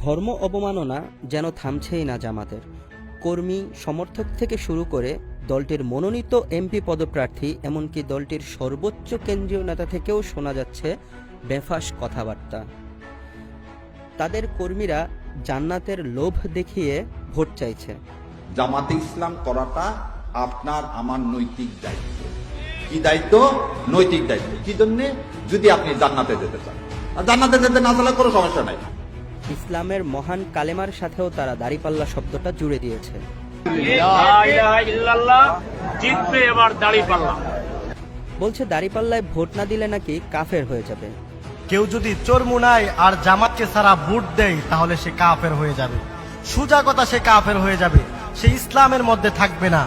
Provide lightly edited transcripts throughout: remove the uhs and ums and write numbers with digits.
ধর্ম অবমাননা যেন থামছেই না জামাতের। কর্মী সমর্থক থেকে শুরু করে দলটির মনোনীত এমপি পদপ্রার্থী এমনকি দলটির সর্বোচ্চ কেন্দ্রীয় নেতা থেকেও শোনা যাচ্ছে বেফাঁস কথাবার্তা। তাদের কর্মীরা জান্নাতের লোভ দেখিয়ে ভোট চাইছে। জামাতে ইসলাম করাটা আপনার আমার নৈতিক দায়িত্ব। কি দায়িত্ব? নৈতিক দায়িত্ব। কি জন্য? যদি আপনি জান্নাতে যেতে চান, আর জান্নাতে যেতে না চাইলে কোনো সমস্যা নাই। ইসলামের মহান কালেমার সাথেও তারা দাড়িপাল্লা শব্দটা জুড়ে দিয়েছে। বলছে দাড়িপাল্লায় ভোট না দিলে নাকি কাফের হয়ে যাবে। কেউ যদি চরমুনায় আর জামাতকে ছাড়া ভোট দেয় তাহলে সে কাফের হয়ে যাবে। সোজা কথা, সে কাফের হয়ে যাবে, সে ইসলামের মধ্যে থাকবে না।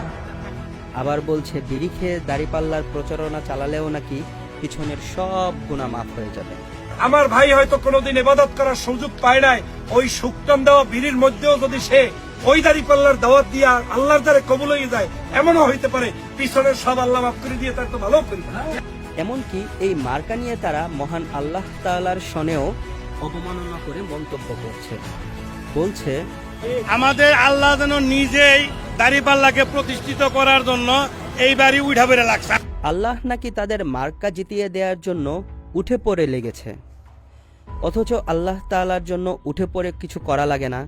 আবার বলছে বিড়ি খেয়ে দাড়িপাল্লার প্রচারণা চালালেও নাকি পিছনের সব গুনাহ মাফ হয়ে যাবে। আমার ভাই হয়তো কোনোদিন ইবাদত করার সুযোগ পায় নাই, ওই শুকটান দেওয়া বিড়ির মধ্যেও যদি সে ওই দাড়িপাল্লার দাওয়াত দিয়া আল্লাহর দ্বারে কবুল হয়ে যায়, এমনও হইতে পারে পিছনের সব আল্লাহ মাফ করে দিয়ে তার তো ভালো করি। এমনকি এই মার্কা নিয়ে তারা মহান আল্লাহ তাআলার শনেও অবমাননা করে মন্তব্য করছে। বলছে আমাদের আল্লাহ যেন নিজেই দাড়িপাল্লাকে প্রতিষ্ঠিত করার জন্য এই বাড়ি উঠা বেড়ে লাগছে। আল্লাহ নাকি তাদের মার্কা জিতিয়ে দেওয়ার জন্য উঠে পড়ে লেগেছে, অথচ আল্লাহ তাআলার জন্য উঠে পড়ে কিছু করা লাগে না।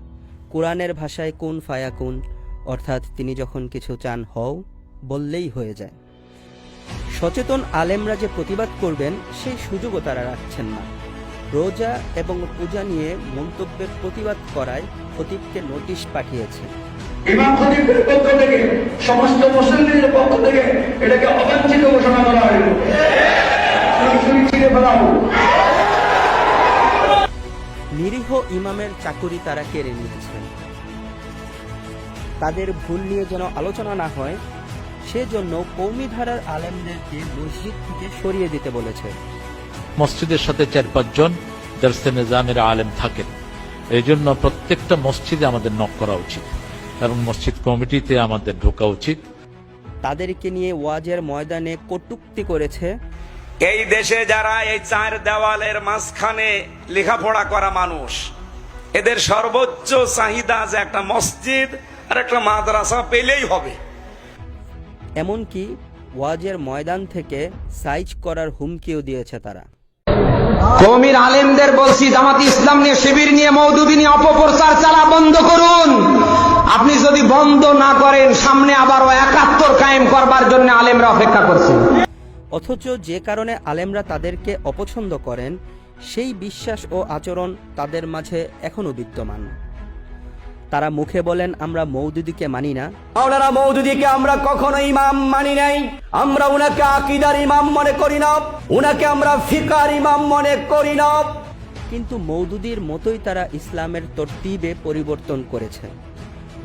কোরআনের ভাষায় কুন ফায়াকুন, অর্থাৎ তিনি যখন কিছু চান হও বললেই হয়ে যায়। সচেতন আলেমরা যে প্রতিবাদ করবেন সেই সুযোগও তারা রাখছেন না। রোজা এবং পূজা নিয়ে মন্তব্যের প্রতিবাদ করায় খতিবকে নোটিশ পাঠিয়েছে। ইমাম খতিবের পক্ষ থেকে সমস্ত মুসলিমদের পক্ষ থেকে এটাকে অবাঞ্ছিত ঘোষণা করা হইল। নিরীহ ইমামের চাকুরি তারা কেড়ে নিয়েছে। তাদের ভুল নিয়ে যেন আলোচনা না হয় সেজন্য কওমি ধারার আলেমদেরকে মসজিদ থেকে সরিয়ে দিতে বলেছে। মসজিদের সাথে 4-5 জন দরসে নিজামের আলেম থাকেন, এই জন্য প্রত্যেকটা মসজিদে আমাদের নক করা উচিত এবং মসজিদ কমিটিতে আমাদের ঢোকা উচিত। তাদেরকে নিয়ে ওয়াজের ময়দানে কটূক্তি করেছে। এই দেশে যারা এই 4 দেওয়ালের মাঝখানে লেখাপড়া করা মানুষ, এদের সর্বোচ্চ চাহিদা যে একটা মসজিদ আর একটা মাদ্রাসা পেলেই হবে। এমনকি ওয়াজের ময়দান থেকে সাইজ করার হুমকিও দিয়েছে তারা। কওমির আলেমদের বলছি, জামাত ইসলাম নিয়ে, শিবির নিয়ে, মওদুদি নিয়ে অপপ্রচার চালা বন্ধ করুন। আপনি যদি বন্ধ না করেন, সামনে আবারও 71 কায়েম করবার জন্য আলেমরা অপেক্ষা করছে। অথচ যে কারণে আলেমরা তাদেরকে অপছন্দ করেন সেই বিশ্বাস ও আচরণ তাদের মাঝে এখনো বিদ্যমান। তারা মুখে বলেন আমরা মওদুদিকে মানি না। মাওলানা মওদুদিকে আমরা কখনো ইমাম মানি নাই, আমরা উনাকে আকীদার ইমাম মনে করি না, উনাকে আমরা ফিকার ইমাম মনে করি না। কিন্তু মওদুদির মতোই তারা ইসলামের তরতিবে পরিবর্তন করেছে।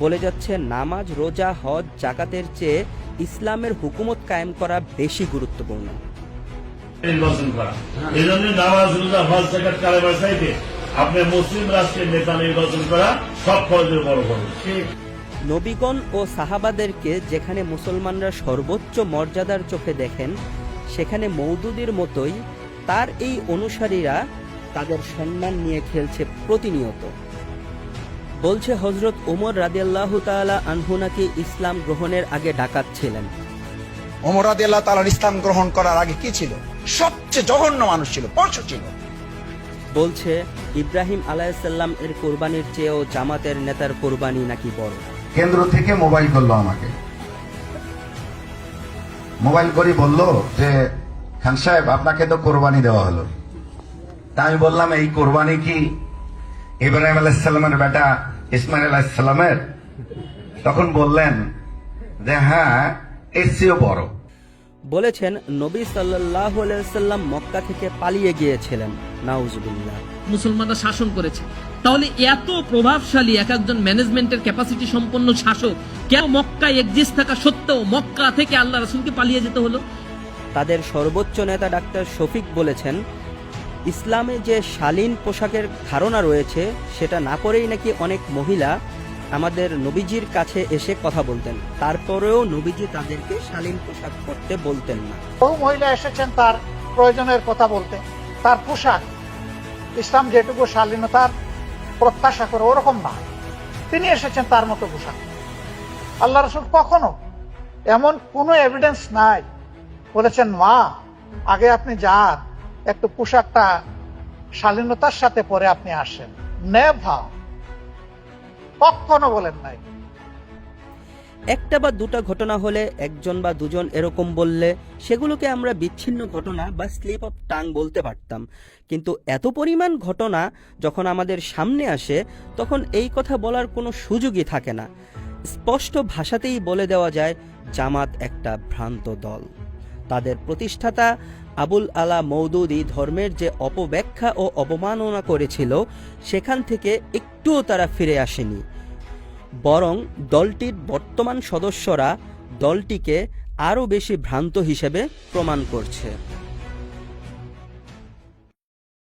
বলে যাচ্ছে নামাজ, রোজা, হজ, জাকাতের চেয়ে ইসলামের হুকুমত কায়েম করা বেশি গুরুত্বপূর্ণ। নির্বাচন করা, এই জন্য নামাজ, রোজা, হজ, জাকাত, কালেমা চাইতে আপনি মুসলিম রাষ্ট্রের নেতা নির্বাচন করা সব ফরজের বড় ফরজ। নবীগণ ও সাহাবাদেরকে যেখানে মুসলমানরা সর্বোচ্চ মর্যাদার চোখে দেখেন, সেখানে মওদুদির মতোই তার এই অনুসারীরা তাদের সম্মান নিয়ে খেলছে প্রতিনিয়ত। বলছে হযরত ওমর রাদিয়াল্লাহু তাআলা আনহু নাকি ইসলাম গ্রহণের আগে ডাকাত ছিলেন। ওমর রাদিয়াল্লাহু তাআলা ইসলাম গ্রহণ করার আগে কি ছিল? সবচেয়ে জঘন্য মানুষ ছিল, পরশু ছিল। বলছে ইব্রাহিম আলাইহিসসালাম এর কোরবানির চেয়েও জামাতের নেতার কোরবানি নাকি বড়। কেন্দ্র থেকে মোবাইল করলো আমাকে, মোবাইল করে বলল যে খান সাহেব আপনাকে তো কোরবানি দেওয়া হলো। তা আমি বললাম এই কোরবানি কি ইব্রাহিম আলাইহিস সালামের বেটা ইসমাইল আলাইহিস সালামের? তখন বললেন যে হ্যাঁ, এর চেয়েও বড়। বলেছেন নবী সাল্লাল্লাহু আলাইহি ওয়াসাল্লাম মক্কা থেকে পালিয়ে গিয়েছিলেন। নাউজুবিল্লাহ। মুসলমানরা শাসন করেছে, তাহলে এত প্রভাবশালী একজন ম্যানেজমেন্টের ক্যাপাসিটি সম্পন্ন শাসক কেন মক্কায় এক্সিস্ট থাকা সত্ত্বেও মক্কা থেকে আল্লাহ রাসূলকে পালিয়ে যেতে হলো? তাদের সর্বোচ্চ নেতা ডাক্তার শফিক বলেছেন ইসলামে যে শালীন পোশাকের ধারণা রয়েছে সেটা না পরেই নাকি অনেক মহিলা আমাদের নবীজির কাছে এসে কথা বলতেন, তারপরেও নবীজি তাদেরকে শালীন পোশাক পরতে বলতেন না। বহু মহিলা এসেছেন তার প্রয়োজনের কথা বলতে, তার পোশাক, ইসলাম যেটুকু শালীনতার প্রত্যাশা করে, ওরকম না। তিনি এসেছেন তার মতো পোশাক। আল্লাহ রাসূল কখনো এমন কোনো এভিডেন্স নাই বলেছেন মা আগে আপনি যান, একটু পোশাকটা শালীনতার সাথে পরে আপনি আসেন। নেভার, কখনো বলেন নাই। একটা বা দুটা ঘটনা হলে, একজন বা দুজন এরকম বললে সেগুলোকে আমরা বিচ্ছিন্ন ঘটনা বা স্লিপ অফ টাং বলতে পারতাম, কিন্তু এত পরিমাণ ঘটনা যখন আমাদের সামনে আসে তখন এই কথা বলার কোনো সুযোগই থাকে না। স্পষ্ট ভাষাতেই বলে দেওয়া যায় জামাত একটা ভ্রান্ত দল। তাদের প্রতিষ্ঠাতা আবুল আলা মওদুদী ধর্মের যে অপব্যাখ্যা ও অবমাননা করেছিল সেখান থেকে একটুও তারা ফিরে আসেনি, বরং দলটির বর্তমান সদস্যরা দলটিকে আরও বেশি ভ্রান্ত হিসেবে প্রমাণ করছে।